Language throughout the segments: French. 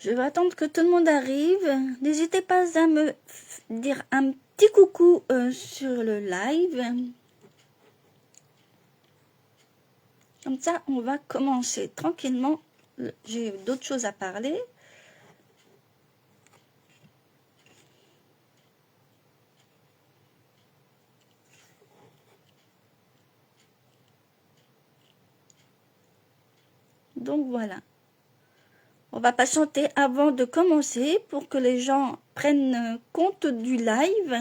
Je vais attendre que tout le monde arrive. N'hésitez pas à me dire un petit coucou sur le live. Comme ça, on va commencer tranquillement. J'ai d'autres choses à parler. Donc voilà. On va patienter avant de commencer pour que les gens prennent compte du live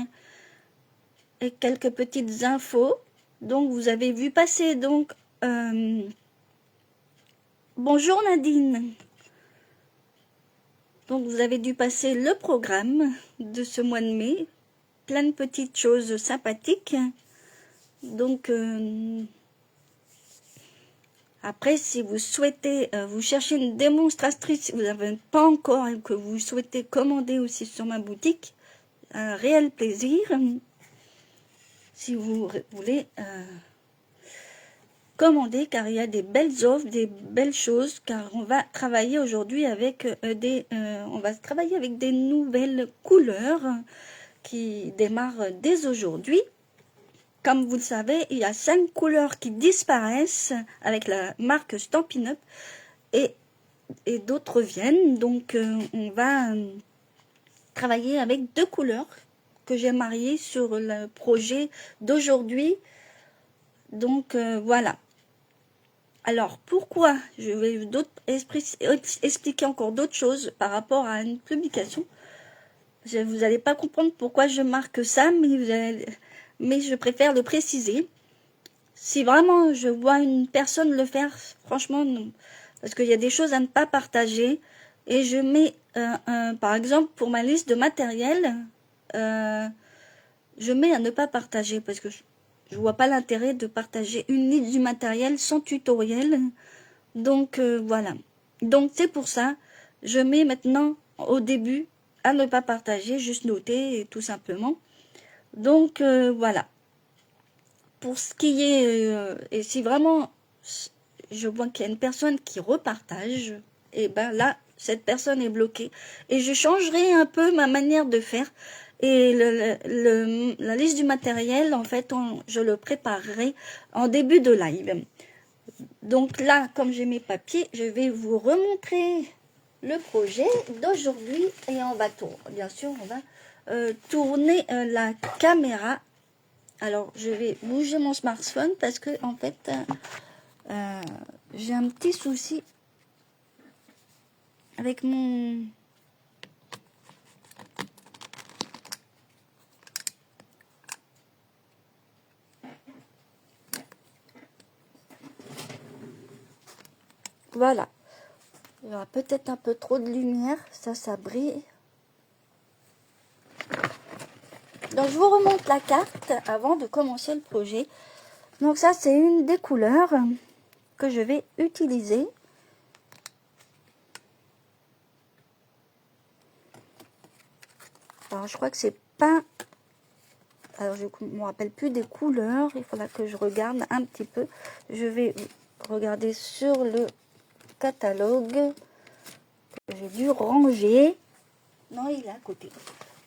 et quelques petites infos. Donc vous avez vu passer donc bonjour Nadine. Donc vous avez dû passer le programme de ce mois de mai, plein de petites choses sympathiques. Donc après, si vous souhaitez, vous cherchez une démonstratrice, vous n'avez pas encore et que vous souhaitez commander aussi sur ma boutique, un réel plaisir. Si vous voulez commander, car il y a des belles offres, des belles choses, car on va travailler aujourd'hui avec des nouvelles couleurs qui démarrent dès aujourd'hui. Comme vous le savez, il y a 5 couleurs qui disparaissent avec la marque Stampin' Up et d'autres viennent. Donc on va travailler avec 2 couleurs que j'ai mariées sur le projet d'aujourd'hui. Donc voilà. Alors pourquoi je vais expliquer encore d'autres choses par rapport à une publication. Vous n'allez pas comprendre pourquoi je marque ça, mais je préfère le préciser. Si vraiment je vois une personne le faire, franchement non. Parce qu'il y a des choses à ne pas partager. Et je mets, par exemple, pour ma liste de matériel, je mets à ne pas partager. Parce que je vois pas l'intérêt de partager une liste du matériel sans tutoriel. Donc voilà. Donc c'est pour ça, je mets maintenant au début à ne pas partager, juste noter tout simplement. Donc voilà. Pour ce qui est, et si vraiment je vois qu'il y a une personne qui repartage, et ben là, cette personne est bloquée. Et je changerai un peu ma manière de faire. Et la liste du matériel, en fait, je le préparerai en début de live. Donc là, comme j'ai mes papiers, je vais vous remontrer le projet d'aujourd'hui. Et on va tourner, bien sûr, on va tourner la caméra. Alors, je vais bouger mon smartphone parce que, en fait, j'ai un petit souci avec mon... Voilà. Il y aura peut-être un peu trop de lumière. Ça brille. Donc, je vous remonte la carte avant de commencer le projet. Donc, ça, c'est une des couleurs que je vais utiliser. Alors, je crois que c'est pas... Alors, je ne me rappelle plus des couleurs. Il faudra que je regarde un petit peu. Je vais regarder sur le catalogue que j'ai dû ranger. Non, il est à côté.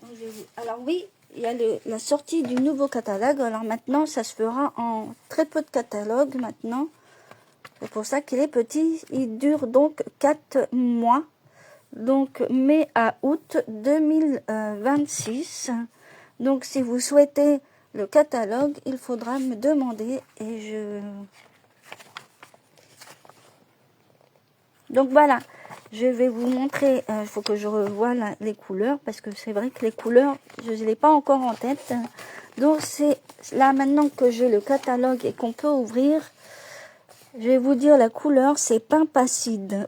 Donc, alors oui, il y a la sortie du nouveau catalogue. Alors maintenant, ça se fera en très peu de catalogue maintenant. C'est pour ça qu'il est petit. Il dure donc 4 mois. Donc mai à août 2026. Donc si vous souhaitez le catalogue, il faudra me demander et Donc voilà, je vais vous montrer, il faut que je revoie les couleurs parce que c'est vrai que les couleurs, je ne les ai pas encore en tête. Donc c'est là maintenant que j'ai le catalogue et qu'on peut ouvrir, je vais vous dire la couleur, c'est Pin Placide.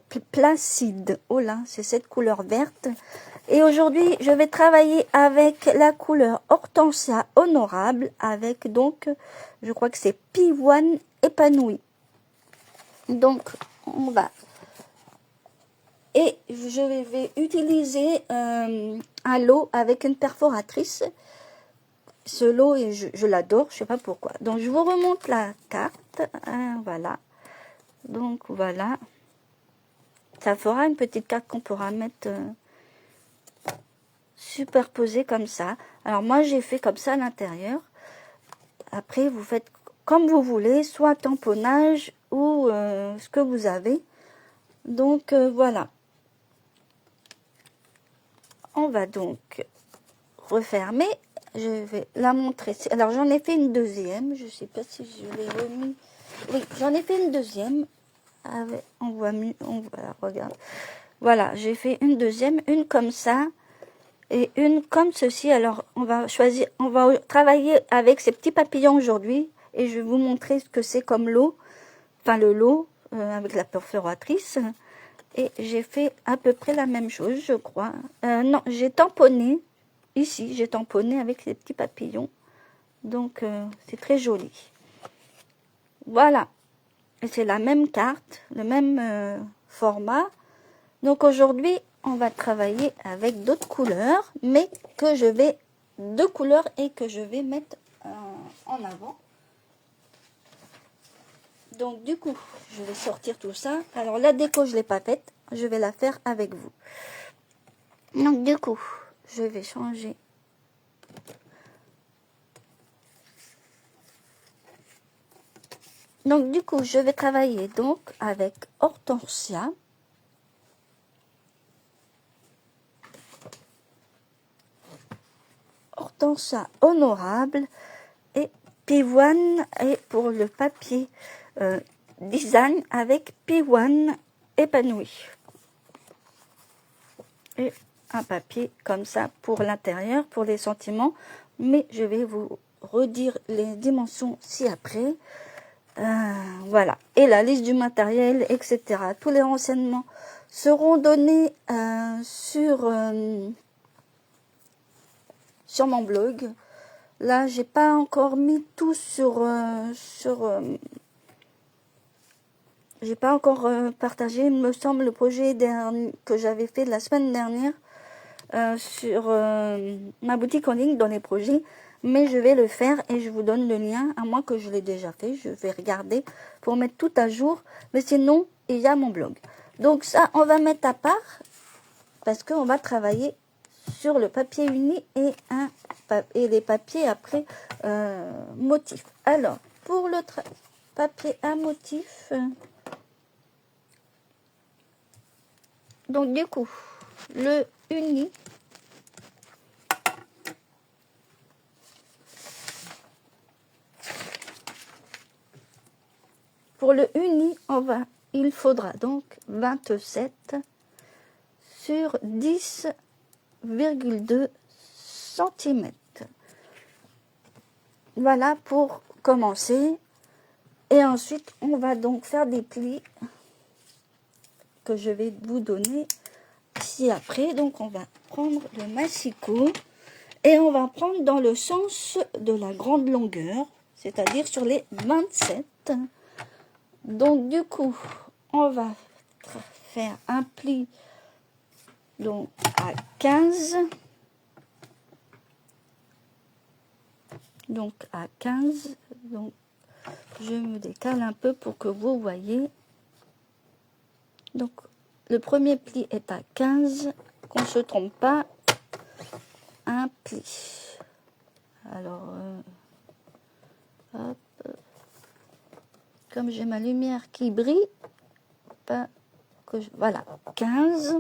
Oh là, c'est cette couleur verte. Et aujourd'hui, je vais travailler avec la couleur Hortensia Honorable, avec donc, je crois que c'est Pivoine Épanoui. Donc, on va... Et je vais utiliser un lot avec une perforatrice. Ce lot, je l'adore, je ne sais pas pourquoi. Donc, je vous remonte la carte. Voilà. Donc, voilà. Ça fera une petite carte qu'on pourra mettre superposée comme ça. Alors moi j'ai fait comme ça à l'intérieur. Après vous faites comme vous voulez, soit tamponnage ou ce que vous avez. Donc voilà. On va donc refermer. Je vais la montrer. Alors j'en ai fait une deuxième. Je sais pas si je l'ai remis. Oui, j'en ai fait une deuxième. On voit mieux. Regarde. Voilà, j'ai fait une deuxième, une comme ça et une comme ceci. Alors on va choisir, on va travailler avec ces petits papillons aujourd'hui et je vais vous montrer ce que c'est comme lot. Enfin le lot avec la perforatrice. Et j'ai fait à peu près la même chose, je crois. Non, j'ai tamponné. Ici, j'ai tamponné avec ces petits papillons. Donc, c'est très joli. Voilà. Et c'est la même carte, le même format. Donc, aujourd'hui, on va travailler avec d'autres couleurs, mais que je vais... deux couleurs et que je vais mettre en avant. Donc, du coup, je vais sortir tout ça. Alors, la déco, je ne l'ai pas faite. Je vais la faire avec vous. Donc, du coup, je vais changer. Donc, du coup, je vais travailler donc avec Hortensia. Hortensia honorable et Pivoine et pour le papier design avec Pivoine épanoui. Et un papier comme ça pour l'intérieur, pour les sentiments. Mais je vais vous redire les dimensions ci-après. Voilà. Et la liste du matériel, etc. Tous les renseignements seront donnés sur mon blog. Là, j'ai pas encore mis tout j'ai pas encore partagé, il me semble, le projet que j'avais fait la semaine dernière sur ma boutique en ligne dans les projets. Mais je vais le faire et je vous donne le lien, à moins que je l'ai déjà fait. Je vais regarder pour mettre tout à jour. Mais sinon, il y a mon blog. Donc ça, on va mettre à part parce qu'on va travailler sur le papier uni et les papiers après motifs. Alors, pour le papier à motif, donc du coup, le uni, pour le uni, il faudra donc 27 sur 10,2 cm. Voilà pour commencer. Et ensuite, on va donc faire des plis que je vais vous donner ci-après. Donc, on va prendre le massicot et on va prendre dans le sens de la grande longueur, c'est-à-dire sur les 27. Donc, du coup, on va faire un pli donc à 15. Donc, à 15. Donc, je me décale un peu pour que vous voyez. Donc, le premier pli est à 15. Qu'on ne se trompe pas. Un pli. Alors, hop. Comme j'ai ma lumière qui brille, pas que voilà, 15.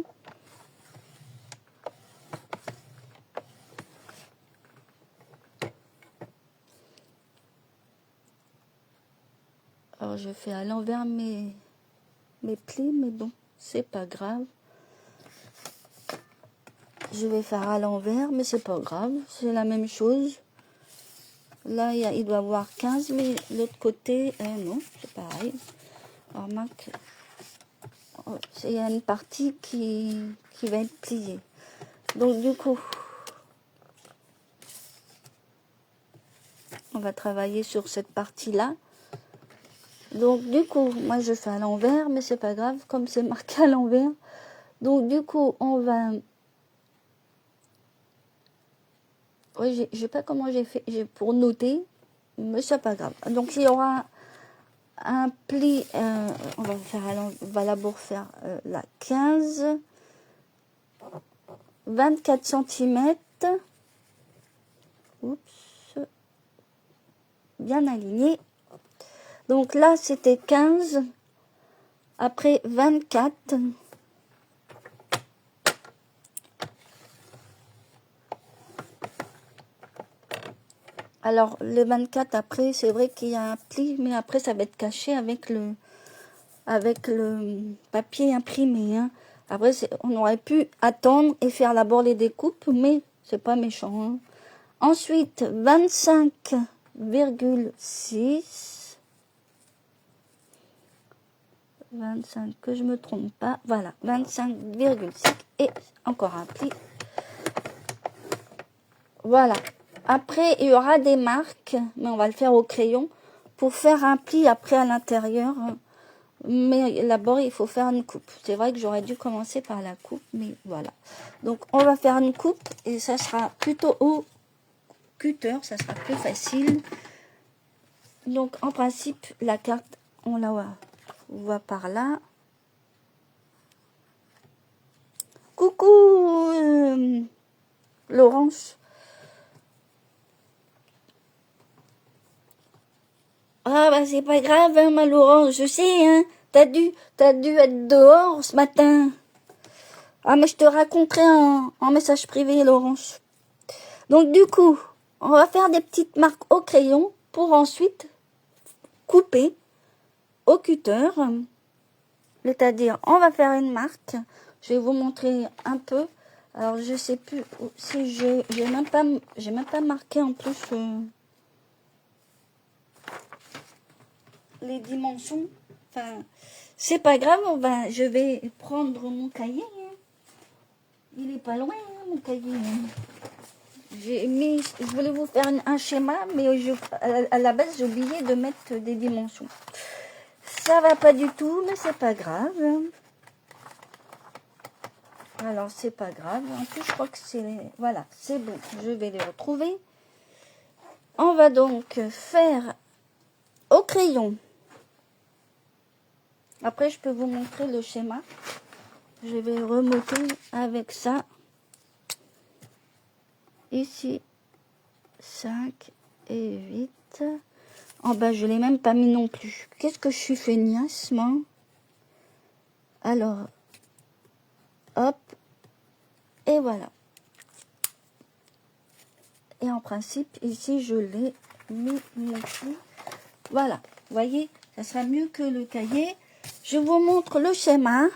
Alors, je fais à l'envers mes plis, mais bon, c'est pas grave. Je vais faire à l'envers, mais c'est pas grave, c'est la même chose. Là, il doit y avoir 15, mais l'autre côté, non, c'est pareil. Alors, remarque, il y a une partie qui va être pliée. Donc, du coup, on va travailler sur cette partie-là. Donc, du coup, moi, je fais à l'envers, mais c'est pas grave, comme c'est marqué à l'envers. Donc, du coup, on va... Oui, je sais pas comment j'ai fait pour noter, mais c'est pas grave. Donc, il y aura un pli, on va faire, on va d'abord faire la 15, 24 cm, oups, bien aligné. Donc là, c'était 15, après 24. Alors, le 24, après, c'est vrai qu'il y a un pli, mais après, ça va être caché avec le papier imprimé. Hein. Après, on aurait pu attendre et faire d'abord les découpes, mais c'est pas méchant. Hein. Ensuite, 25,6. 25, que je me trompe pas. Voilà, 25,6 et encore un pli. Voilà. Après, il y aura des marques, mais on va le faire au crayon pour faire un pli après à l'intérieur. Mais d'abord, il faut faire une coupe. C'est vrai que j'aurais dû commencer par la coupe, mais voilà. Donc, on va faire une coupe et ça sera plutôt au cutter, ça sera plus facile. Donc, en principe, la carte, on la voit par là. Coucou, Laurence. Ah bah c'est pas grave, hein, ma Laurence, je sais, hein. T'as dû être dehors ce matin. Ah mais je te raconterai en message privé, Laurence. Donc du coup, on va faire des petites marques au crayon pour ensuite couper au cutter. C'est-à-dire, on va faire une marque. Je vais vous montrer un peu. Alors je sais plus si j'ai même pas marqué en plus les dimensions. Enfin, c'est pas grave, je vais prendre mon cahier. Hein. Il est pas loin, hein, mon cahier. Hein. Je voulais vous faire un schéma, mais à la base, j'ai oublié de mettre des dimensions. Ça va pas du tout, mais c'est pas grave. Alors, c'est pas grave. En plus, je crois que c'est... Voilà, c'est bon. Je vais les retrouver. On va donc faire au crayon. Après, je peux vous montrer le schéma. Je vais remonter avec ça. Ici, 5 et 8. En bas, je ne l'ai même pas mis non plus. Qu'est-ce que je suis feignasse, moi? Alors, hop. Et voilà. Et en principe, ici, je l'ai mis ici. Voilà. Vous voyez, ça sera mieux que le cahier. Je vous montre le schéma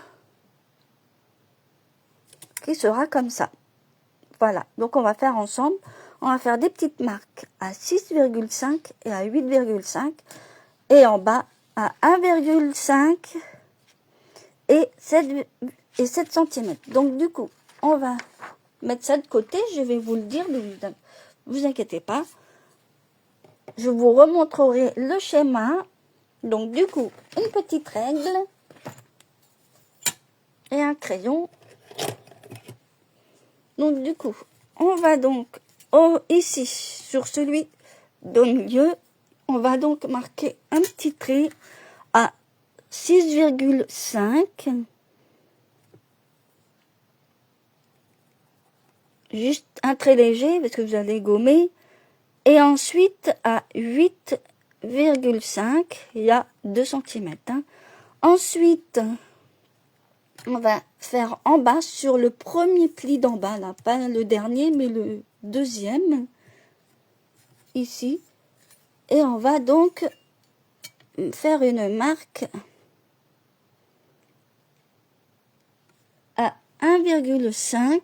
qui sera comme ça. Voilà. Donc, on va faire ensemble. On va faire des petites marques à 6,5 et à 8,5. Et en bas, à 1,5 et 7 cm. Donc, du coup, on va mettre ça de côté. Je vais vous le dire. Ne vous inquiétez pas. Je vous remontrerai le schéma. Donc, du coup, une petite règle et un crayon. Donc, du coup, on va donc ici, sur celui de milieu, on va donc marquer un petit trait à 6,5. Juste un trait léger parce que vous allez gommer. Et ensuite, à 8,5, il y a 2 cm. Hein. Ensuite, on va faire en bas sur le premier pli d'en bas, là, pas le dernier, mais le deuxième, ici. Et on va donc faire une marque à 1,5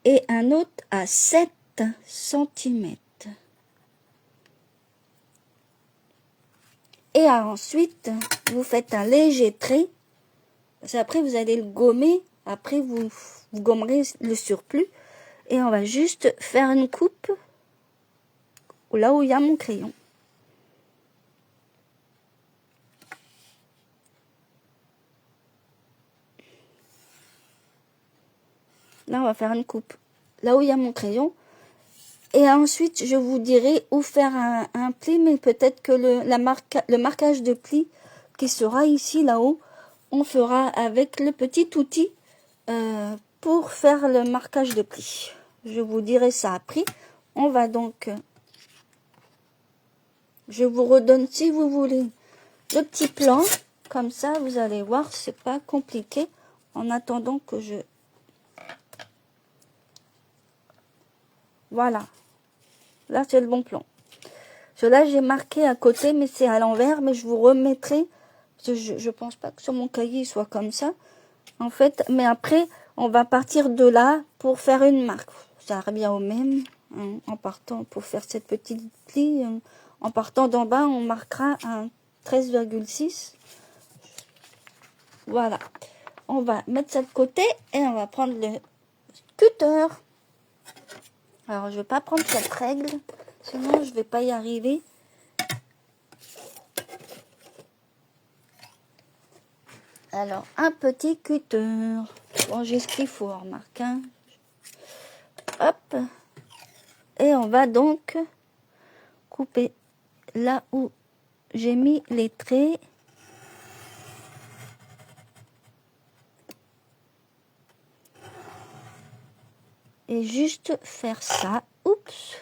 et un autre à 7 cm. Et ensuite, vous faites un léger trait. Parce qu'après, vous allez le gommer. Après, vous gommerez le surplus. Et on va juste faire une coupe là où il y a mon crayon. Là, on va faire une coupe là où il y a mon crayon. Et ensuite, je vous dirai où faire un pli, mais peut-être que le marquage de pli qui sera ici, là-haut, on fera avec le petit outil pour faire le marquage de pli. Je vous dirai ça après. On va donc... je vous redonne, si vous voulez, le petit plan. Comme ça, vous allez voir, c'est pas compliqué. En attendant que je... Voilà. Là, c'est le bon plan. Là, j'ai marqué à côté, mais c'est à l'envers. Mais je vous remettrai. Je pense pas que sur mon cahier, il soit comme ça. En fait, mais après, on va partir de là pour faire une marque. Ça revient au même. Hein, en partant pour faire cette petite pli. En partant d'en bas, on marquera un 13,6. Voilà. On va mettre ça de côté et on va prendre le cutter. Alors, je vais pas prendre cette règle, sinon je vais pas y arriver. Alors, un petit cutter. Bon, j'ai ce qu'il faut, remarque. Hein. Hop. Et on va donc couper là où j'ai mis les traits. Et juste faire ça. Oups.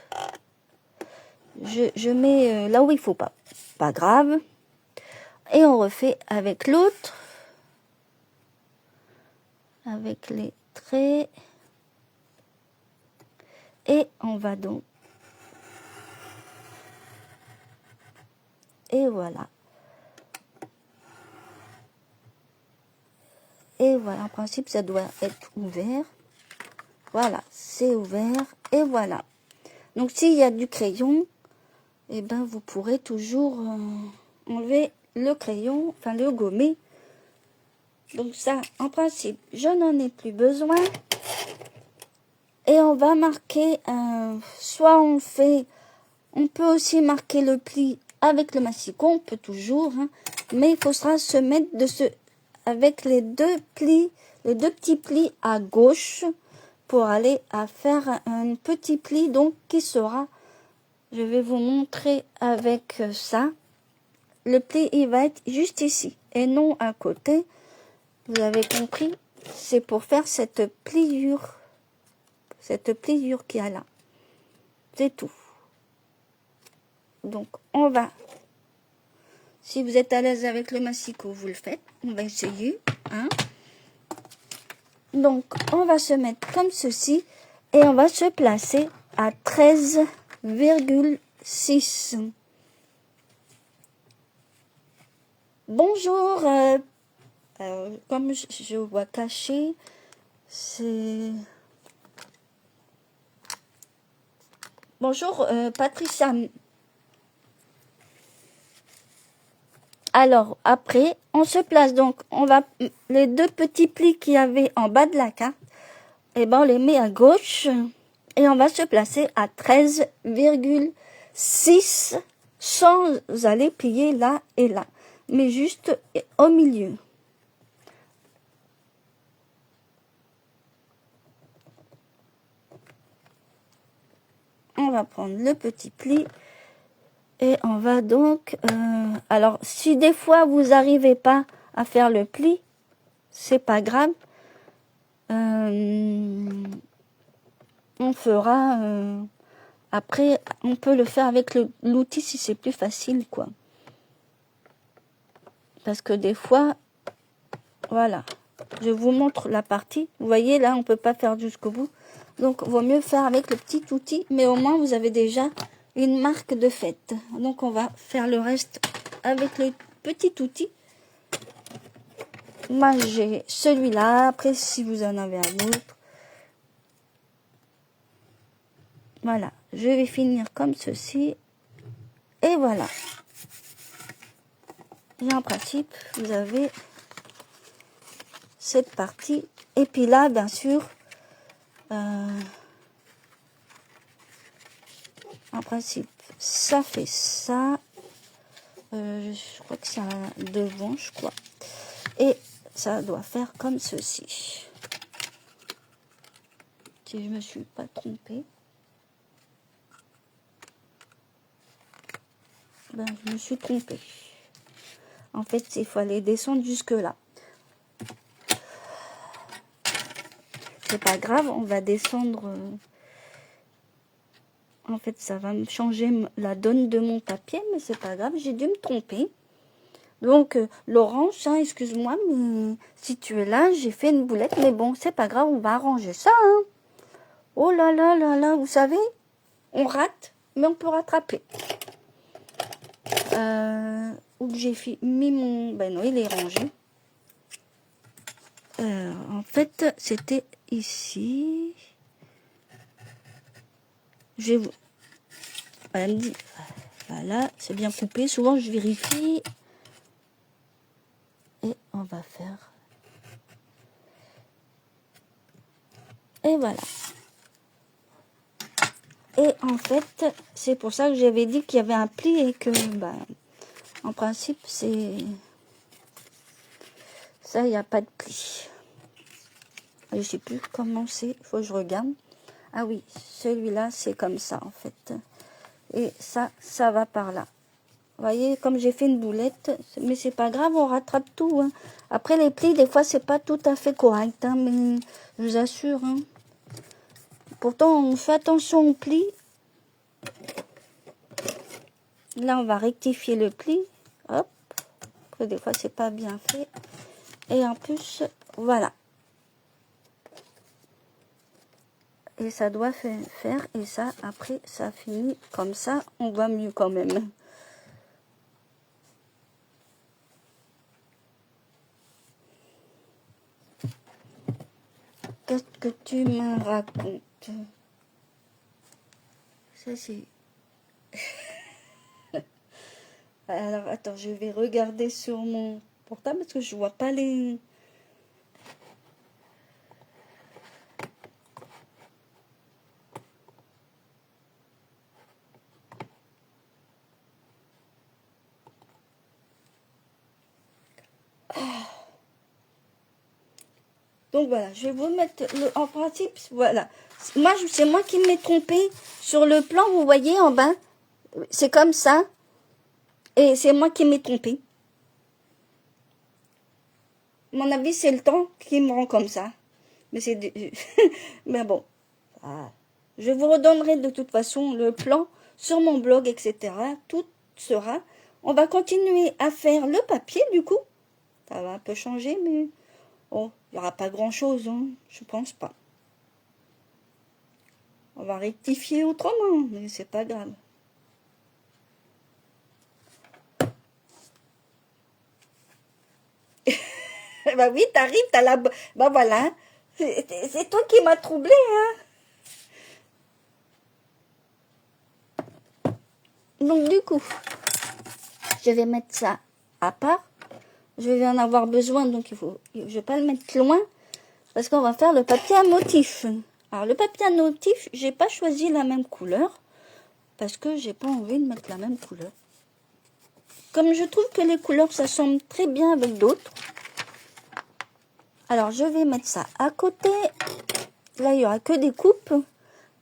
Je mets là où il faut pas. Pas grave. Et on refait avec l'autre. Avec les traits. Et on va donc. Et voilà. Et voilà, en principe, ça doit être ouvert. Voilà, c'est ouvert. Et voilà. Donc, s'il y a du crayon, eh ben, vous pourrez toujours enlever le crayon, enfin le gommer. Donc ça, en principe, je n'en ai plus besoin. Et on va marquer, soit on peut aussi marquer le pli avec le massicon, on peut toujours, hein, mais il faudra se mettre avec les deux petits plis à gauche pour aller à faire un petit pli donc qui sera, je vais vous montrer avec ça, le pli il va être juste ici et non à côté, vous avez compris, c'est pour faire cette pliure qu'il y a là, c'est tout. Donc on va, si vous êtes à l'aise avec le massicot, vous le faites, on va essayer, hein. Donc, on va se mettre comme ceci et on va se placer à 13,6. Bonjour, comme je vois caché, c'est... Bonjour, Patricia. Alors, après, on se place donc, les deux petits plis qu'il y avait en bas de la carte, et ben on les met à gauche et on va se placer à 13,6 sans aller plier là et là, mais juste au milieu. On va prendre le petit pli et on va donc... alors, si des fois vous n'arrivez pas à faire le pli, c'est pas grave. On fera... après, on peut le faire avec l'outil si c'est plus facile, quoi. Parce que des fois... Voilà. Je vous montre la partie. Vous voyez, là, on peut pas faire jusqu'au bout. Donc, vaut mieux faire avec le petit outil. Mais au moins, vous avez déjà une marque de fête. Donc, on va faire le reste avec le petit outil. Moi, j'ai celui-là. Après, si vous en avez un autre. Voilà. Je vais finir comme ceci. Et voilà. Et en principe, vous avez cette partie. Et puis là, bien sûr, en principe, ça fait ça. Je crois que c'est un devant, je crois. Et ça doit faire comme ceci. Si je me suis pas trompée. Ben, je me suis trompée. En fait, il faut aller descendre jusque là. C'est pas grave, on va descendre. En fait, ça va me changer la donne de mon papier, mais c'est pas grave, j'ai dû me tromper. Donc, Laurence, hein, excuse-moi, mais si tu es là, j'ai fait une boulette, mais bon, c'est pas grave, on va arranger ça. Hein. Oh là là là là, vous savez, on rate, mais on peut rattraper. Où j'ai mis mon... Ben non, il est rangé. En fait, c'était ici. Je vais vous... Elle me dit... Voilà, c'est bien coupé. Souvent, je vérifie. Et on va faire... Et voilà. Et en fait, c'est pour ça que j'avais dit qu'il y avait un pli et que, ben, en principe, c'est... Ça, il n'y a pas de pli. Je ne sais plus comment c'est. Il faut que je regarde. Ah oui, celui-là, c'est comme ça, en fait. Et ça va par là. Vous voyez, comme j'ai fait une boulette, mais c'est pas grave, on rattrape tout. Hein. Après, les plis, des fois, c'est pas tout à fait correct, hein, mais je vous assure. Hein. Pourtant, on fait attention aux plis. Là, on va rectifier le pli. Hop. Après, des fois, c'est pas bien fait. Et en plus, voilà. Et ça doit faire. Et ça, après, ça finit comme ça. On voit mieux quand même. Qu'est-ce que tu me racontes? Ça, c'est... Alors, attends, je vais regarder sur mon portable parce que je vois pas les... Donc voilà, je vais vous mettre en principe, voilà. Moi, c'est moi qui m'ai trompé sur le plan, vous voyez en bas. C'est comme ça. Et c'est moi qui m'ai trompé. À mon avis, c'est le temps qui me rend comme ça. Mais c'est... Mais bon. Ah. Je vous redonnerai de toute façon le plan sur mon blog, etc. Tout sera. On va continuer à faire le papier, du coup. Ça va un peu changer, mais... Oh, il n'y aura pas grand-chose, hein. Je pense pas. On va rectifier autrement, mais c'est pas grave. Bah oui, t'arrives, t'as la... Bah voilà, c'est toi qui m'as troublé, hein. Donc du coup, je vais mettre ça à part. Je vais en avoir besoin, donc je vais pas le mettre loin, parce qu'on va faire le papier à motif. Alors le papier à motif, j'ai pas choisi la même couleur, parce que j'ai pas envie de mettre la même couleur. Comme je trouve que les couleurs s'assemblent très bien avec d'autres. Alors je vais mettre ça à côté. Là il y aura que des coupes.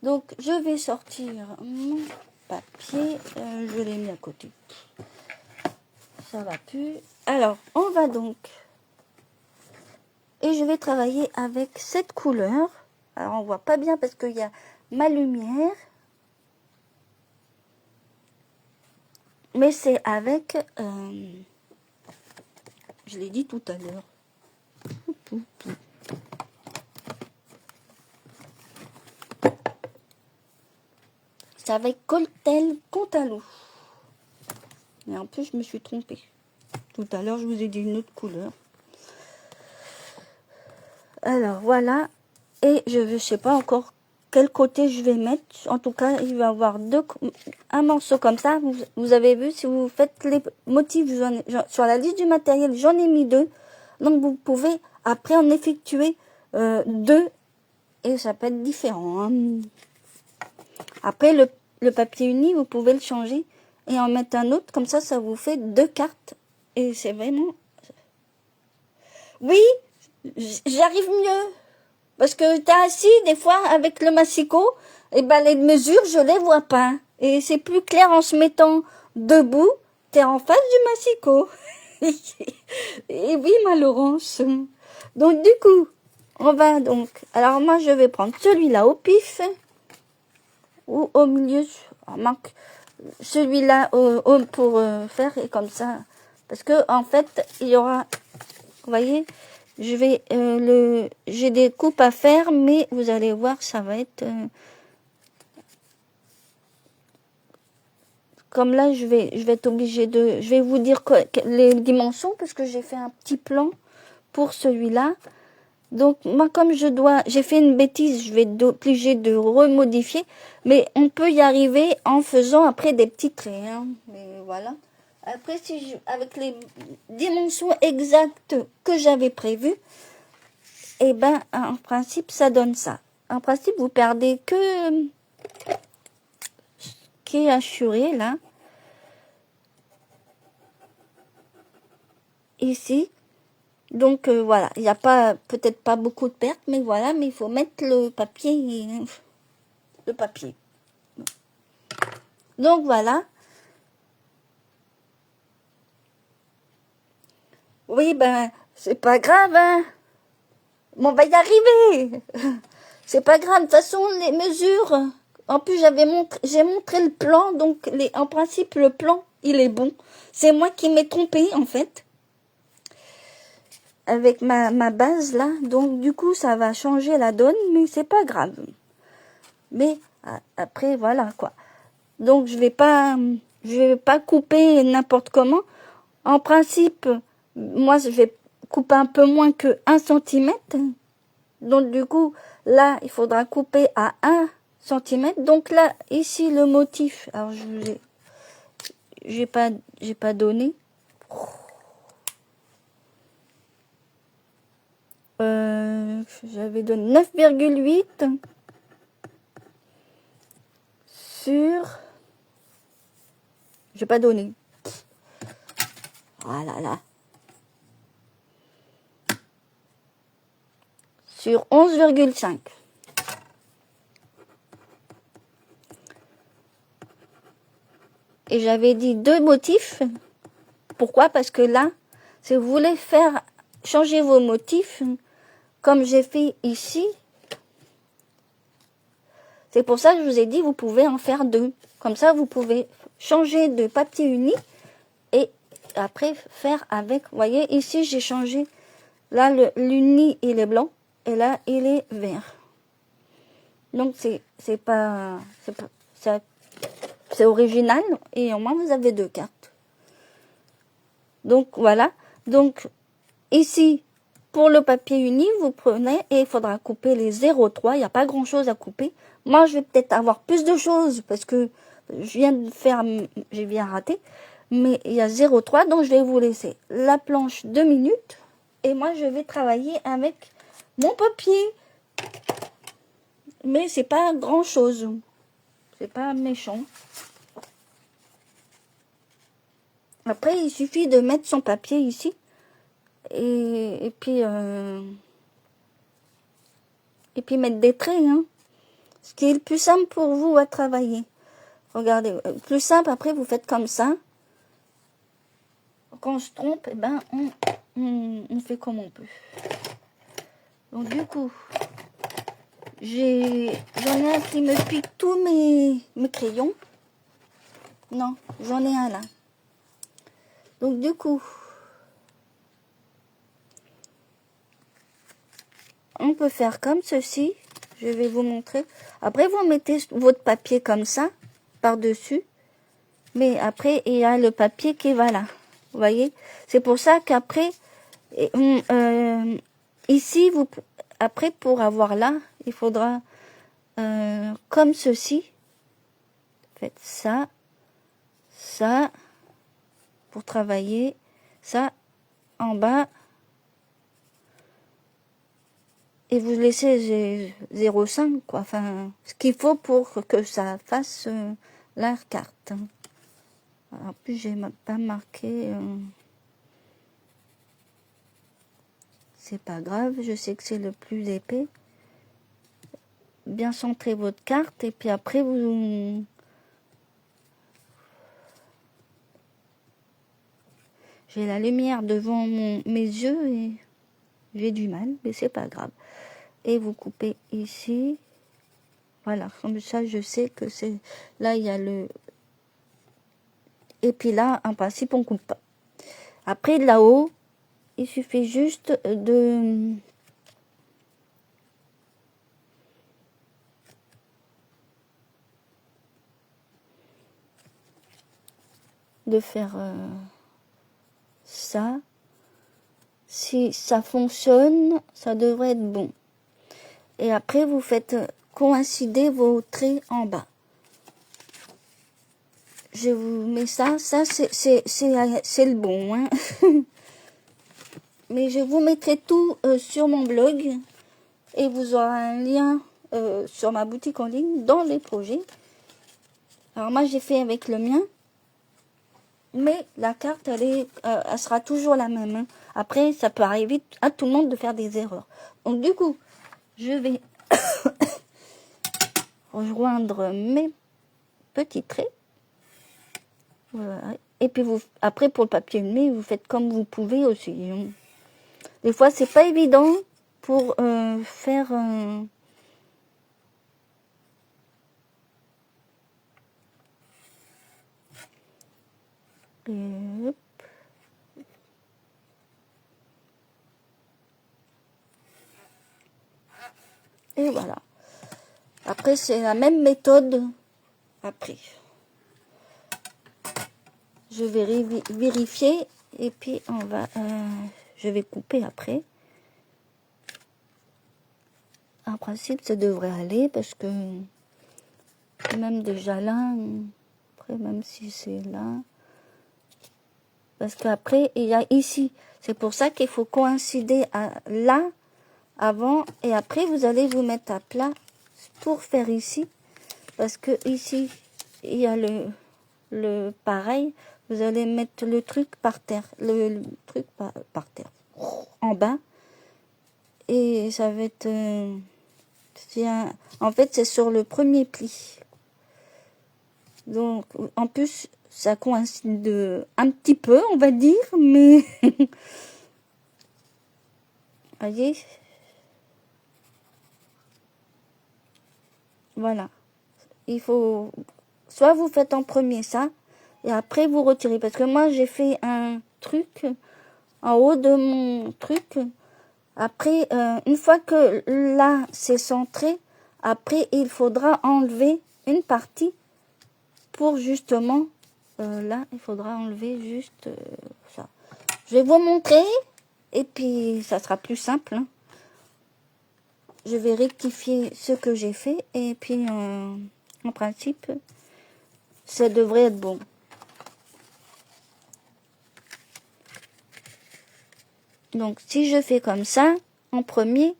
Donc je vais sortir mon papier. Je l'ai mis à côté. Ça va plus. Alors on va donc. Et je vais travailler avec cette couleur. Alors on voit pas bien parce qu'il y a ma lumière. Mais c'est avec... je l'ai dit tout à l'heure. C'est avec Coltel Contalou. Et en plus, je me suis trompée. Tout à l'heure, je vous ai dit une autre couleur. Alors, voilà. Et je ne sais pas encore quel côté je vais mettre. En tout cas, il va y avoir un morceau comme ça. Vous avez vu, si vous faites les motifs sur la liste du matériel, j'en ai mis 2. Donc, vous pouvez après en effectuer 2. Et ça peut être différent. Hein. Après, le papier uni, vous pouvez le changer et en mettre un autre. Comme ça vous fait 2 cartes. Et c'est vraiment... Oui, j'arrive mieux. Parce que t'es assis, des fois, avec le massicot, et ben les mesures, je les vois pas. Et c'est plus clair en se mettant debout, t'es en face du massicot. Et oui, ma Laurence. Donc, du coup, on va donc... Alors, moi, je vais prendre celui-là au pif. Ou au milieu. Remarque, celui-là pour faire et comme ça. Parce que, en fait, il y aura... Vous voyez, je vais j'ai des coupes à faire, mais vous allez voir, ça va être... comme là, je vais être obligée de... Je vais vous dire les dimensions, parce que j'ai fait un petit plan pour celui-là. Donc, moi, comme j'ai fait une bêtise, je vais être obligée de remodifier. Mais on peut y arriver en faisant après des petits traits. Hein. Mais voilà. Après, avec les dimensions exactes que j'avais prévues, eh ben, en principe, ça donne ça. En principe, vous perdez que ce qui est assuré, là. Ici. Donc, voilà. Il n'y a peut-être pas beaucoup de pertes, mais voilà. Mais il faut mettre le papier. Le papier. Donc, voilà. Oui, ben, c'est pas grave, hein. On va y arriver. C'est pas grave. De toute façon, les mesures. En plus, j'ai montré le plan. Donc, en principe, le plan, il est bon. C'est moi qui m'ai trompée, en fait. Avec ma base, là. Donc, du coup, ça va changer la donne. Mais c'est pas grave. Mais, après, voilà, quoi. Donc, je vais pas couper n'importe comment. En principe, moi, je vais couper un peu moins que 1 centimètre. Donc, du coup, là, il faudra couper à 1 centimètre. Donc, là, ici, le motif. Alors, j'ai pas donné. J'avais donné 9,8 sur... J'ai pas donné. Voilà, là. Sur 11,5. Et j'avais dit 2 motifs. Pourquoi? Parce que là, si vous voulez changer vos motifs, comme j'ai fait ici, c'est pour ça que je vous ai dit, vous pouvez en faire 2. Comme ça, vous pouvez changer de papier uni et après faire avec. Vous voyez, ici, j'ai changé. Là, l'uni, il est blanc et là, il est vert. Donc, c'est original et au moins, vous avez 2 cartes. Donc, voilà. Donc, ici, pour le papier uni, vous prenez et il faudra couper les 0,3. Il n'y a pas grand-chose à couper. Moi, je vais peut-être avoir plus de choses parce que j'ai bien raté. Mais il y a 0,3, donc je vais vous laisser la planche 2 minutes. Et moi, je vais travailler avec mon papier. Mais c'est pas grand-chose. C'est pas méchant. Après, il suffit de mettre son papier ici. Et puis mettre des traits, hein. Ce qui est le plus simple pour vous à travailler. Regardez, plus simple, après vous faites comme ça. Quand on se trompe, eh ben, on fait comme on peut. Donc du coup, j'en ai un qui me pique tous mes crayons. Non, j'en ai un là. Donc du coup, on peut faire comme ceci. Je vais vous montrer. Après, vous mettez votre papier comme ça, par-dessus. Mais après, il y a le papier qui va là. Vous voyez? C'est pour ça qu'après, ici, après, pour avoir là, il faudra, comme ceci. Faites ça, ça, pour travailler. Ça, en bas. Et vous laissez 0,5, quoi. Enfin, ce qu'il faut pour que ça fasse la carte. En plus, j'ai pas marqué. C'est pas grave, je sais que c'est le plus épais. Bien centrer votre carte et puis après vous J'ai la lumière devant mes yeux et j'ai du mal, mais c'est pas grave. Et vous coupez ici. Voilà, comme ça je sais que c'est... Là il y a le... Et puis là, en principe, on coupe pas. Après là-haut, il suffit juste de faire ça. Si ça fonctionne, ça devrait être bon. Et après, vous faites coïncider vos traits en bas. Je vous mets ça. Ça, c'est le bon. Hein. Mais je vous mettrai tout sur mon blog. Et vous aurez un lien sur ma boutique en ligne dans les projets. Alors moi, j'ai fait avec le mien. Mais la carte, elle sera toujours la même. Hein. Après, ça peut arriver à tout le monde de faire des erreurs. Donc du coup, je vais rejoindre mes petits traits. Voilà. Et puis après pour le papier humé, vous faites comme vous pouvez aussi. Hein. Des fois, c'est pas évident pour faire. Et, hop. Et voilà. Après, c'est la même méthode. Après, je vais vérifier et puis on va. Je vais couper après. En principe, ça devrait aller parce que même déjà là, après même si c'est là, parce qu'après il y a ici. C'est pour ça qu'il faut coïncider là avant et après vous allez vous mettre à plat pour faire ici parce que ici il y a le pareil. Vous allez mettre le truc par terre, le truc par terre, en bas et ça va être en fait, c'est sur le premier pli. Donc, en plus, ça coïncide un petit peu, on va dire, mais... Voyez? Voilà. Il faut... Soit vous faites en premier ça, et après vous retirez. Parce que moi, j'ai fait un truc en haut de mon truc. Après, une fois que là, c'est centré, après, il faudra enlever une partie pour justement, là, il faudra enlever juste ça. Je vais vous montrer et puis ça sera plus simple. Hein. Je vais rectifier ce que j'ai fait et puis en principe, ça devrait être bon. Donc, si je fais comme ça, en premier,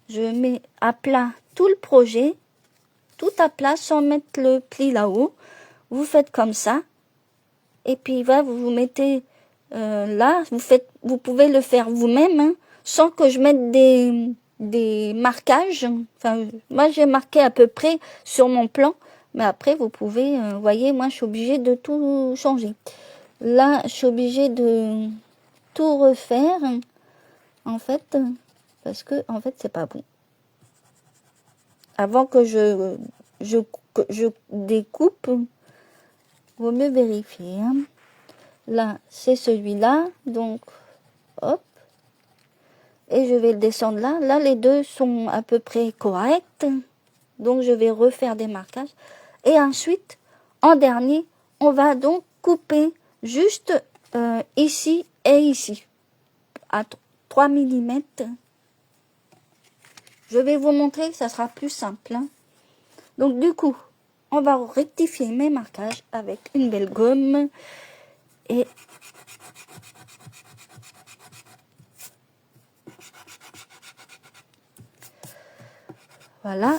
je mets à plat tout le projet, tout à plat sans mettre le pli là-haut. Vous faites comme ça. Et puis, vous mettez là. Vous pouvez le faire vous-même, hein, sans que je mette des marquages. Enfin, moi, j'ai marqué à peu près sur mon plan. Mais après, vous pouvez, vous voyez, moi, je suis obligée de tout changer. Là, je suis obligée de tout refaire, en fait, parce que, en fait, c'est pas bon. Avant que je découpe, vaut mieux vérifier. Hein. Là, c'est celui-là, donc, hop. Et je vais le descendre là. Là, les deux sont à peu près corrects. Donc, je vais refaire des marquages. Et ensuite, en dernier, on va donc couper juste ici et ici. À 3 mm. Je vais vous montrer, ça sera plus simple. Hein. Donc, du coup, on va rectifier mes marquages avec une belle gomme. Et voilà.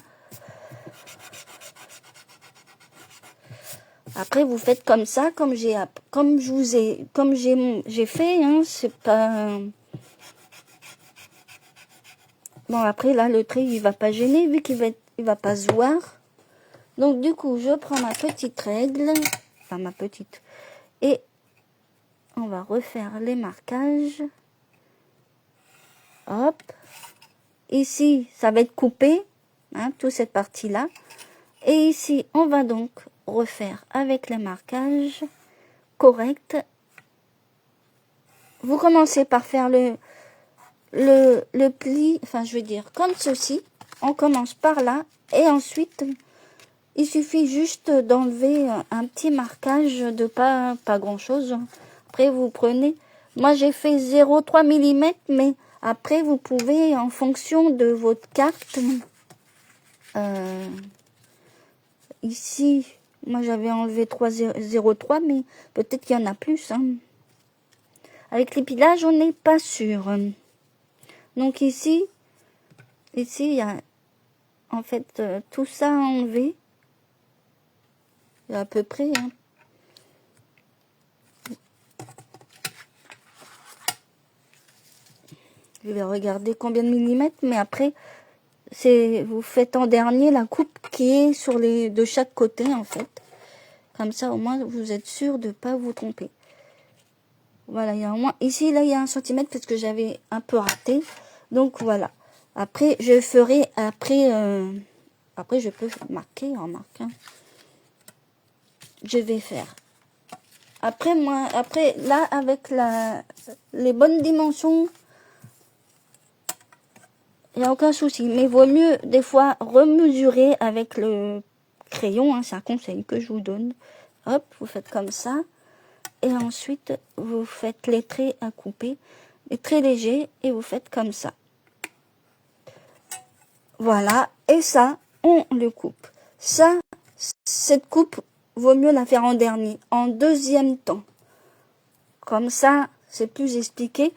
Après, vous faites comme ça, comme j'ai fait. Hein, c'est pas. Bon, après là, le trait, il va pas gêner vu il va pas se voir. Donc du coup, je prends ma petite règle, enfin ma petite, et on va refaire les marquages. Hop. Ici, ça va être coupé, hein, toute cette partie-là. Et ici, on va donc refaire avec les marquages corrects. Vous commencez par faire le pli, enfin je veux dire comme ceci. On commence par là et ensuite, il suffit juste d'enlever un petit marquage de pas grand-chose. Après, vous prenez, moi j'ai fait 0,3 mm, mais après vous pouvez, en fonction de votre carte, ici, moi j'avais enlevé 0,3, mais peut-être qu'il y en a plus. Hein. Avec l'épilage, on n'est pas sûr. Donc ici, il y a en fait tout ça à enlever. À peu près. Hein. Je vais regarder combien de millimètres, mais après, vous faites en dernier la coupe qui est sur de chaque côté en fait. Comme ça, au moins, vous êtes sûr de ne pas vous tromper. Voilà, il y a au moins ici, là, il y a 1 centimètre parce que j'avais un peu raté. Donc voilà. Après, je ferai après, je peux marquer en marquant. Je vais faire. Après, là, avec les bonnes dimensions, il n'y a aucun souci. Mais vaut mieux, des fois, remesurer avec le crayon. Hein, c'est un conseil que je vous donne. Hop, vous faites comme ça. Et ensuite, vous faites les traits à couper. Les traits légers. Et vous faites comme ça. Voilà. Et ça, on le coupe. Ça, cette coupe, vaut mieux la faire en dernier. En deuxième temps. Comme ça, c'est plus expliqué.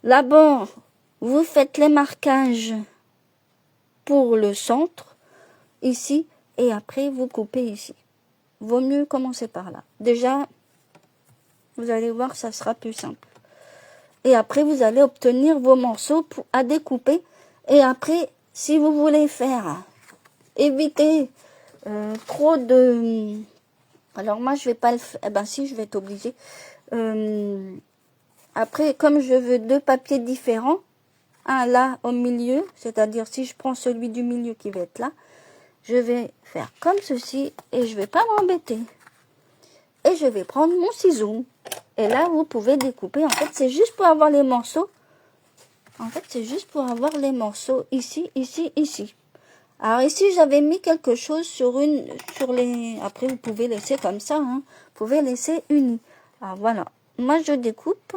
D'abord, vous faites les marquages pour le centre, ici, et après, vous coupez ici. Vaut mieux commencer par là. Déjà, vous allez voir, ça sera plus simple. Et après, vous allez obtenir vos morceaux à découper. Et après, si vous voulez faire, éviter trop de... Alors moi, je vais pas le faire. Eh ben si, je vais être obligée. Après, comme je veux 2 papiers différents, un là au milieu, c'est-à-dire si je prends celui du milieu qui va être là, je vais faire comme ceci et je vais pas m'embêter. Et je vais prendre mon ciseau. Et là, vous pouvez découper. En fait, c'est juste pour avoir les morceaux. En fait, c'est juste pour avoir les morceaux ici, ici, ici. Alors ici, j'avais mis quelque chose sur les... Après, vous pouvez laisser comme ça. Hein. Vous pouvez laisser unis. Alors voilà. Moi, je découpe.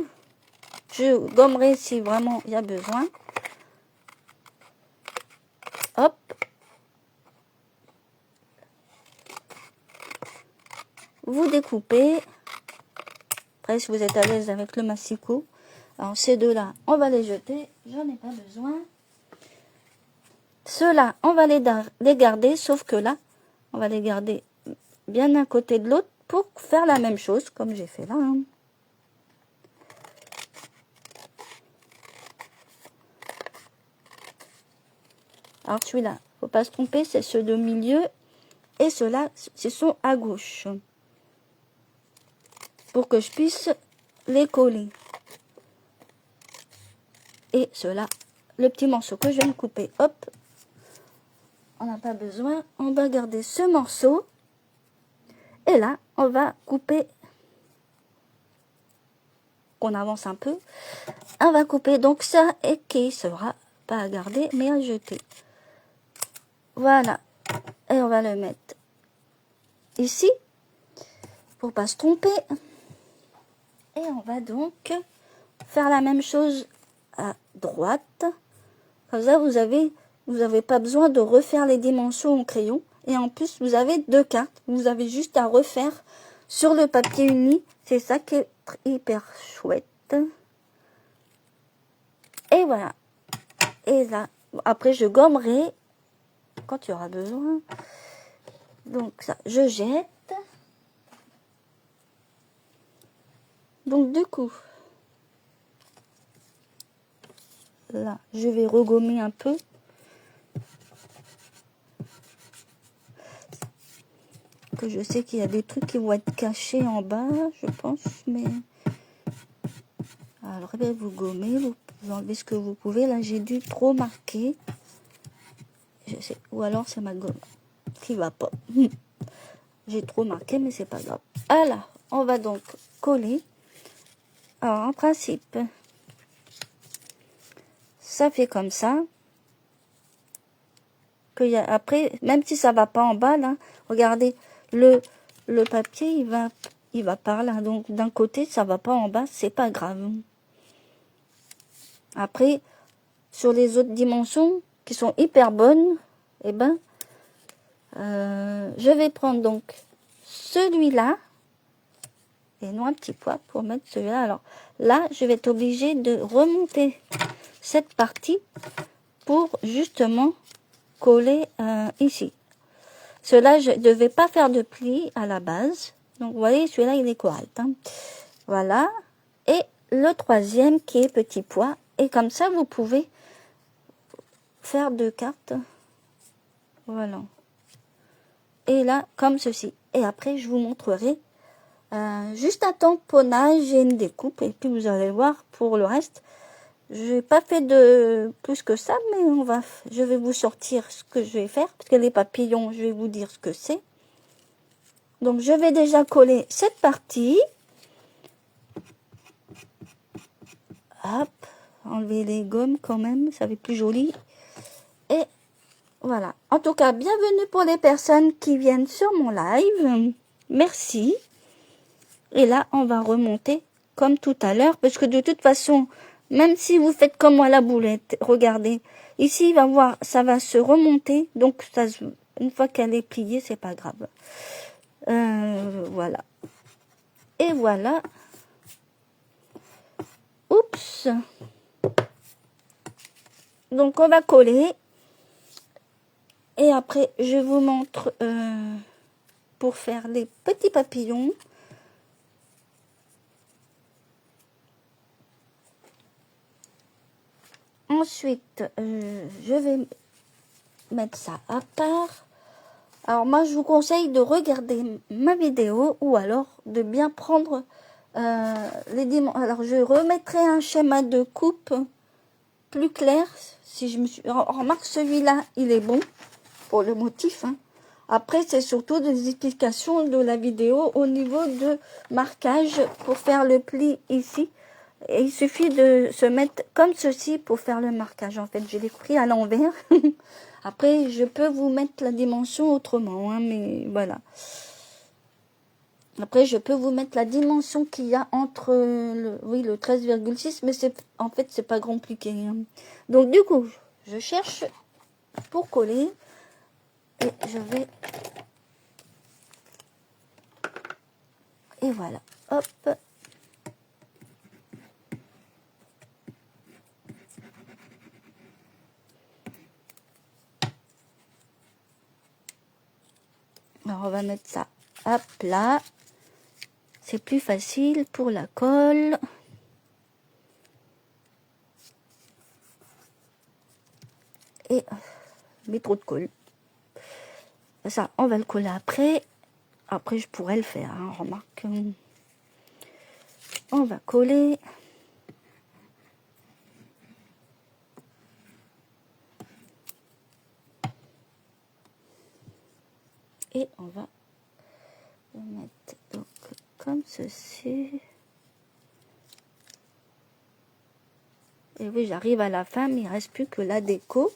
Je gommerai si vraiment il y a besoin. Hop. Vous découpez. Après, si vous êtes à l'aise avec le massicot. Alors, ces deux-là, on va les jeter. J'en ai pas besoin. Ceux-là, on va les garder. Sauf que là, on va les garder bien d'un côté de l'autre pour faire la même chose, comme j'ai fait là. Hein. Alors, celui-là, faut pas se tromper, c'est ceux de milieu. Et ceux-là, ce sont à gauche. Pour que je puisse les coller. Et ceux-là, le petit morceau que je viens de couper, hop. On n'a pas besoin. On va garder ce morceau. Et là, on va couper. On avance un peu. On va couper donc ça et qui sera pas à garder mais à jeter. Voilà. Et on va le mettre ici pour pas se tromper. Et on va donc faire la même chose à droite. Comme ça, vous avez pas besoin de refaire les dimensions au crayon. Et en plus, vous avez 2 cartes. Vous avez juste à refaire sur le papier uni. C'est ça qui est hyper chouette. Et voilà. Et là, après, je gommerai quand il y aura besoin. Donc ça, je jette. Donc du coup, là, je vais regommer un peu. Que je sais qu'il y a des trucs qui vont être cachés en bas, je pense, mais Alors, eh bien, vous gommez, vous enlevez ce que vous pouvez. Là, j'ai dû trop marquer. Je sais, ou alors c'est ma gomme qui va pas. J'ai trop marqué, mais c'est pas grave. Voilà, on va donc coller. Alors, en principe, ça fait comme ça. Après, même si ça va pas en bas, là, regardez, le papier, il va par là. Donc, d'un côté, ça va pas en bas, c'est pas grave. Après, sur les autres dimensions, qui sont hyper bonnes, eh ben, je vais prendre donc celui-là, et non un petit poids pour mettre celui-là. Alors, là, je vais être obligée de remonter cette partie pour justement coller ici. Cela, je ne devais pas faire de pli à la base. Donc, vous voyez, celui-là, il est correct. Hein. Voilà. Et le troisième qui est petit pois. Et comme ça, vous pouvez faire 2 cartes. Voilà. Et là, comme ceci. Et après, je vous montrerai juste un tamponnage et une découpe. Et puis, vous allez voir pour le reste. Je n'ai pas fait de plus que ça, mais je vais vous sortir ce que je vais faire. Parce que les papillons, je vais vous dire ce que c'est. Donc, je vais déjà coller cette partie. Hop, enlever les gommes quand même, ça fait plus joli. Et voilà. En tout cas, bienvenue pour les personnes qui viennent sur mon live. Merci. Et là, on va remonter comme tout à l'heure. Parce que de toute façon, même si vous faites comme moi la boulette, regardez. Ici, il va voir, ça va se remonter. Donc, une fois qu'elle est pliée, c'est pas grave. Voilà. Et voilà. Oups. Donc, on va coller. Et après, je vous montre pour faire les petits papillons. Ensuite, je vais mettre ça à part. Alors, moi, je vous conseille de regarder ma vidéo ou alors de bien prendre les dimensions. Alors, je remettrai un schéma de coupe plus clair. Si je me suis... Remarque, celui-là, il est bon pour le motif. Hein. Après, c'est surtout des explications de la vidéo au niveau de marquage pour faire le pli ici. Et il suffit de se mettre comme ceci pour faire le marquage. En fait, je l'ai pris à l'envers. Après, je peux vous mettre la dimension autrement, hein, mais voilà. Après, je peux vous mettre la dimension qu'il y a entre le 13,6, mais en fait, c'est pas compliqué. Hein. Donc, du coup, je cherche pour coller et je vais... Et voilà, hop. Alors, on va mettre ça à plat. C'est plus facile pour la colle. Et mais trop de colle. Ça, on va le coller après. Après, je pourrais le faire, hein, remarque. On va coller. Et on va le mettre donc comme ceci. Et oui, j'arrive à la fin, mais il ne reste plus que la déco.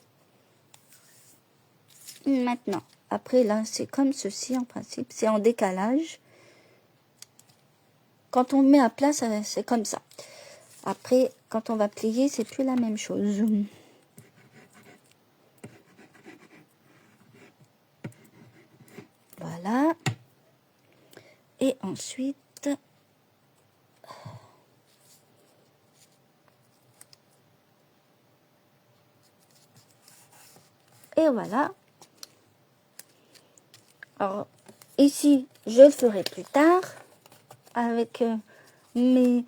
Maintenant, après là, c'est comme ceci en principe. C'est en décalage. Quand on met à plat, c'est comme ça. Après, quand on va plier, c'est plus la même chose. Voilà. Et ensuite... Et voilà. Alors, ici, je le ferai plus tard. Avec mes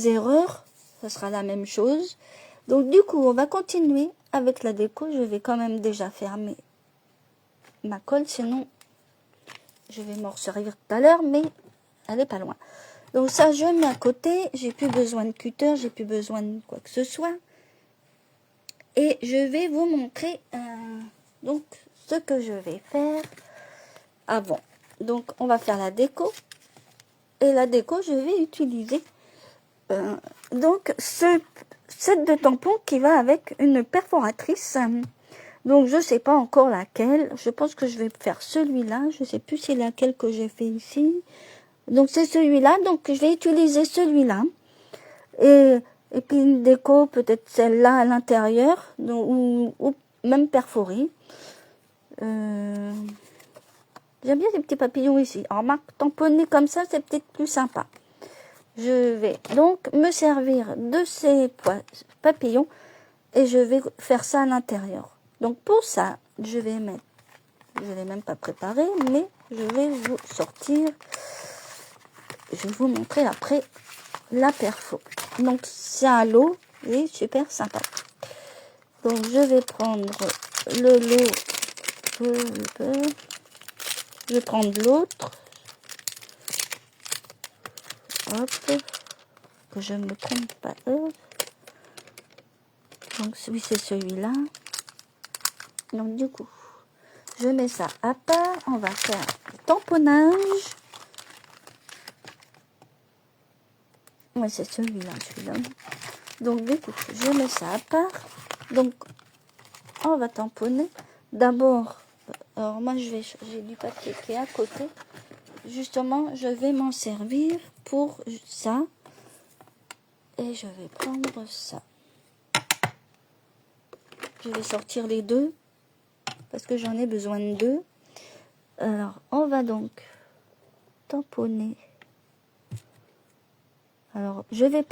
erreurs. Ce sera la même chose. Donc, du coup, on va continuer avec la déco. Je vais quand même déjà fermer ma colle. Sinon, je vais m'en servir tout à l'heure. Mais elle est pas loin. Donc ça, je mets à côté. J'ai plus besoin de cutter, j'ai plus besoin de quoi que ce soit. Et je vais vous montrer donc ce que je vais faire avant. Donc on va faire la déco. Et la déco, je vais utiliser donc ce set de tampons qui va avec une perforatrice. Donc je sais pas encore laquelle. Je pense que je vais faire celui-là. Je sais plus c'est laquelle que j'ai fait ici. Donc c'est celui-là. Donc je vais utiliser celui-là. Et puis une déco, peut-être celle-là à l'intérieur, ou même perforée. J'aime bien ces petits papillons ici. En remarque, tamponner comme ça, c'est peut-être plus sympa. Je vais donc me servir de ces papillons et je vais faire ça à l'intérieur. Donc pour ça, je vais mettre, je ne l'ai même pas préparé, mais je vais vous sortir, je vais vous montrer après la perfo. Donc c'est à l'eau et super sympa. Donc je vais prendre le lot, je vais prendre l'autre. Hop, que je ne me trompe pas. Donc oui, c'est celui-là. Donc du coup, je mets ça à part. On va faire le tamponnage. Ouais, c'est celui-là, celui-là. Donc du coup, je mets ça à part. Donc, on va tamponner. D'abord, alors moi j'ai du papier qui est à côté. Justement, je vais m'en servir pour ça. Et je vais prendre ça. Je vais sortir les deux. Parce que j'en ai besoin de deux. Alors, on va donc tamponner. Alors, je vais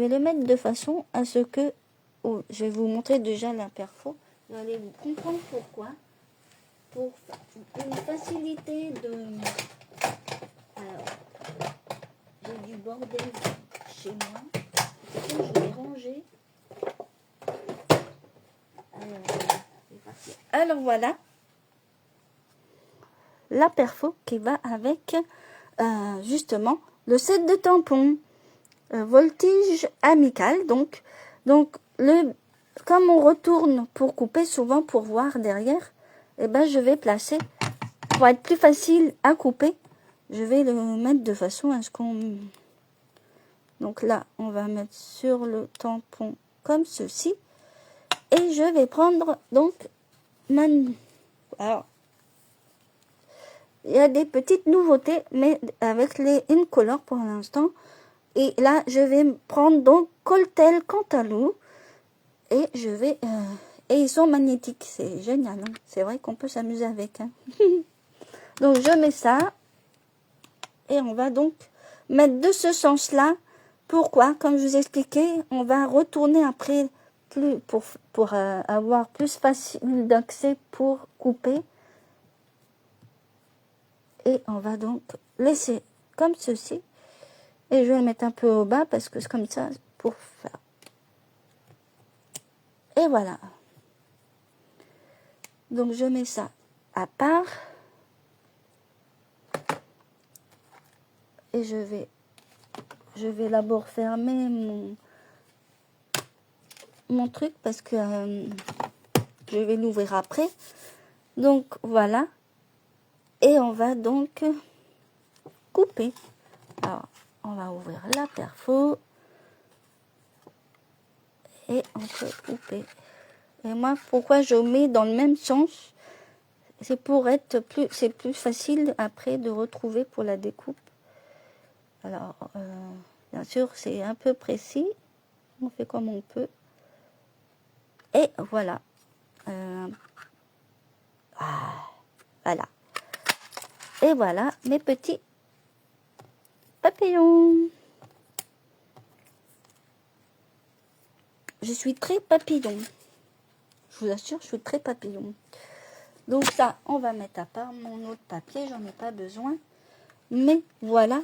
le mettre de façon à ce que... Oh, je vais vous montrer déjà la perfo. Vous allez comprendre pourquoi. Pour une facilité de... Alors, j'ai du bordel chez moi. Donc, je vais ranger. Alors voilà. La perfo qui va avec justement le set de tampons. Voltige amical. Donc comme on retourne pour couper souvent pour voir derrière, et ben je vais placer pour être plus facile à couper. Je vais le mettre de façon à ce qu'on... Donc là, on va mettre sur le tampon comme ceci. Et je vais prendre donc alors, il y a des petites nouveautés, mais avec les Incolor pour l'instant. Et là, je vais prendre donc Coltel Cantalou. Et je vais... et ils sont magnétiques. C'est génial. Hein, c'est vrai qu'on peut s'amuser avec. Hein. Donc, je mets ça. Et on va donc mettre de ce sens-là. Pourquoi? Comme je vous expliquais, on va retourner après pour avoir plus facile d'accès pour couper. Et on va donc laisser comme ceci. Et je vais le mettre un peu au bas parce que c'est comme ça pour faire. Et voilà. Donc je mets ça à part. Et je vais d'abord fermer mon truc parce que je vais l'ouvrir après. Donc voilà. Et on va donc couper. Alors, on va ouvrir la perfo. Et on peut couper. Et moi, pourquoi je mets dans le même sens? C'est pour être c'est plus facile après de retrouver pour la découpe. Alors, bien sûr, c'est un peu précis. On fait comme on peut. Et voilà. Voilà. Et voilà mes petits papillons. Je suis très papillon. Je vous assure, je suis très papillon. Donc ça, on va mettre à part mon autre papier. J'en ai pas besoin. Mais voilà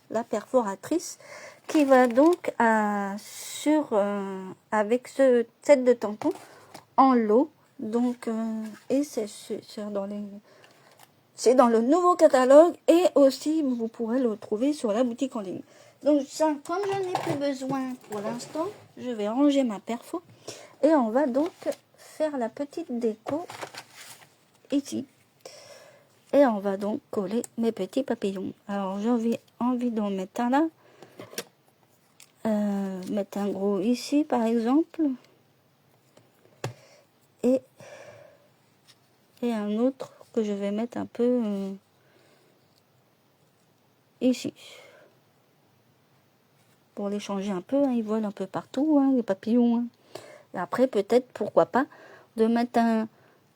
la perforatrice qui va donc avec ce set de tampons en lot. Donc, et c'est sur dans les... C'est dans le nouveau catalogue et aussi vous pourrez le trouver sur la boutique en ligne. Donc ça, comme je n'ai plus besoin pour l'instant, je vais ranger ma perfo et on va donc faire la petite déco ici. Et on va donc coller mes petits papillons. Alors j'ai envie d'en mettre un là. Mettre un gros ici par exemple. Et un autre que je vais mettre un peu ici. Pour les changer un peu, hein, ils volent un peu partout, hein, les papillons. Hein. Et après, peut-être, pourquoi pas, de mettre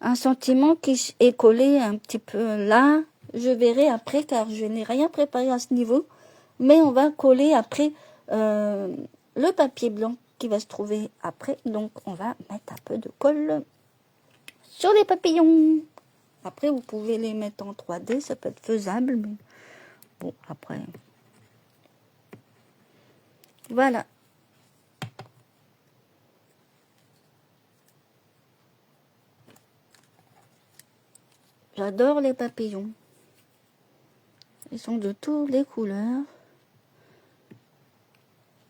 un sentiment qui est collé un petit peu là. Je verrai après, car je n'ai rien préparé à ce niveau. Mais on va coller après le papier blanc qui va se trouver après. Donc, on va mettre un peu de colle sur les papillons. Après, vous pouvez les mettre en 3D, ça peut être faisable. Mais bon, après... Voilà. J'adore les papillons. Ils sont de toutes les couleurs.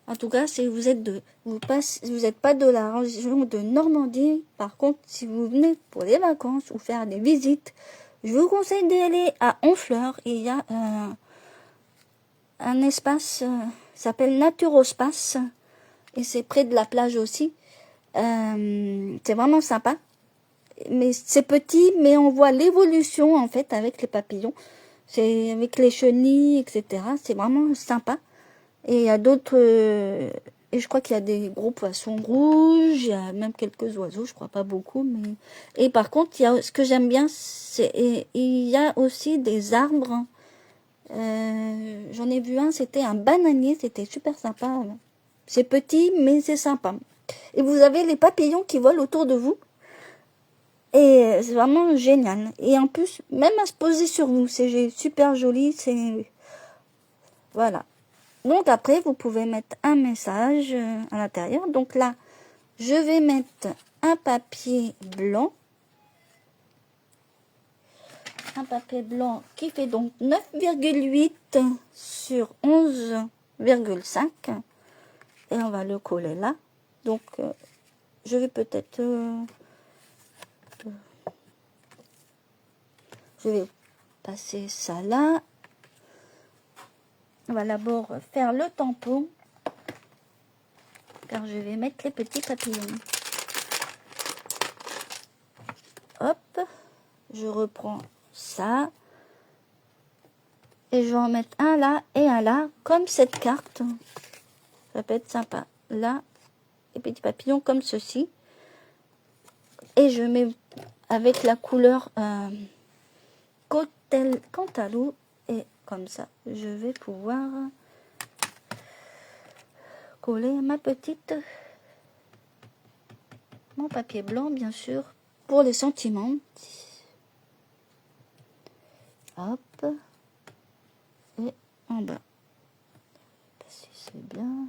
En tout cas, si vous êtes vous n'êtes pas de la région de Normandie, par contre, si vous venez pour les vacances ou faire des visites, je vous conseille d'aller à Honfleur. Il y a un espace, s'appelle Naturospace, et c'est près de la plage aussi. C'est vraiment sympa. Mais c'est petit, mais on voit l'évolution en fait avec les papillons. C'est avec les chenilles, etc. C'est vraiment sympa. Et il y a d'autres... et je crois qu'il y a des gros poissons rouges, il y a même quelques oiseaux, je crois pas beaucoup. Mais... Et par contre, ce que j'aime bien, c'est il y a aussi des arbres. J'en ai vu un, c'était un bananier, c'était super sympa. C'est petit, mais c'est sympa. Et vous avez les papillons qui volent autour de vous. Et c'est vraiment génial. Et en plus, même à se poser sur vous, c'est super joli. C'est voilà. Donc après, vous pouvez mettre un message à l'intérieur. Donc là, je vais mettre un papier blanc. Un papier blanc qui fait donc 9,8 sur 11,5. Et on va le coller là. Donc, je vais peut-être... je vais passer ça là. On va d'abord faire le tampon. Car je vais mettre les petits papillons. Hop. Je reprends ça. Et je vais en mettre un là et un là. Comme cette carte. Ça peut être sympa. Là. Les petits papillons comme ceci. Et je mets avec la couleur Cantalou. Et comme ça, je vais pouvoir coller mon papier blanc, bien sûr, pour les sentiments. Hop. Et en bas. Si c'est bien.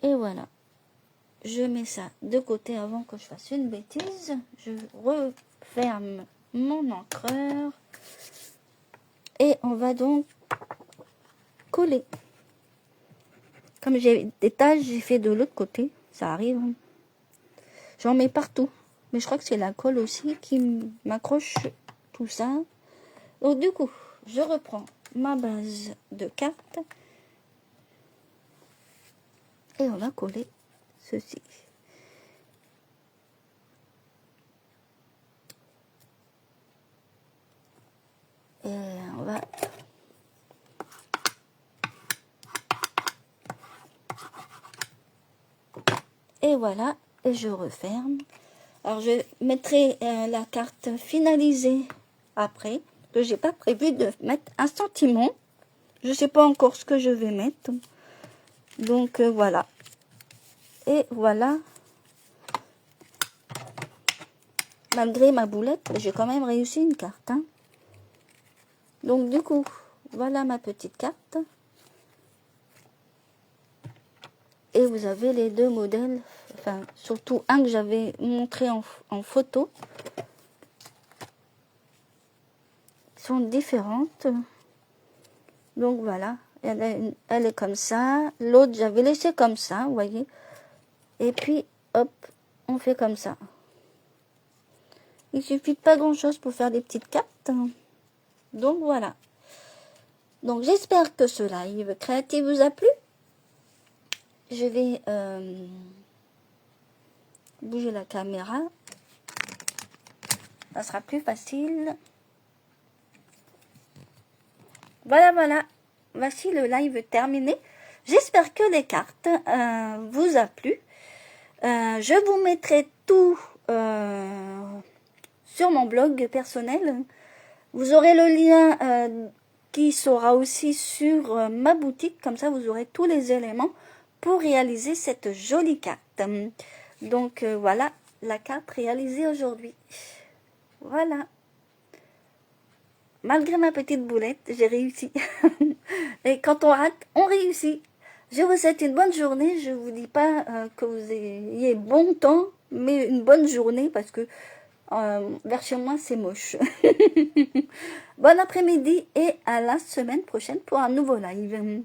Et voilà. Je mets ça de côté avant que je fasse une bêtise. Je referme mon encreur. Et on va donc coller. Comme j'ai des taches, j'ai fait de l'autre côté. Ça arrive. J'en mets partout. Mais je crois que c'est la colle aussi qui m'accroche tout ça. Donc du coup, je reprends ma base de cartes. Et on va coller ceci. Et on va... Et voilà, et je referme. Alors je mettrai la carte finalisée après, que j'ai pas prévu de mettre un sentiment. Je sais pas encore ce que je vais mettre. Donc voilà. Et voilà. Malgré ma boulette, j'ai quand même réussi une carte. Hein. Donc du coup, voilà ma petite carte. Et vous avez les deux modèles, enfin surtout un que j'avais montré en photo. Ils sont différentes. Donc voilà, elle est comme ça. L'autre, j'avais laissé comme ça, vous voyez. Et puis, hop, on fait comme ça. Il suffit de pas grand-chose pour faire des petites cartes. Donc voilà. Donc j'espère que ce live créatif vous a plu. Je vais bouger la caméra. Ça sera plus facile. Voilà, voilà. Voici le live terminé. J'espère que les cartes vous a plu. Je vous mettrai tout sur mon blog personnel. Vous aurez le lien qui sera aussi sur ma boutique. Comme ça, vous aurez tous les éléments pour réaliser cette jolie carte. Donc, voilà la carte réalisée aujourd'hui. Voilà. Malgré ma petite boulette, j'ai réussi. Et quand on rate, on réussit. Je vous souhaite une bonne journée. Je vous dis pas que vous ayez bon temps, mais une bonne journée parce que vers chez moi, c'est moche. Bon après-midi et à la semaine prochaine pour un nouveau live.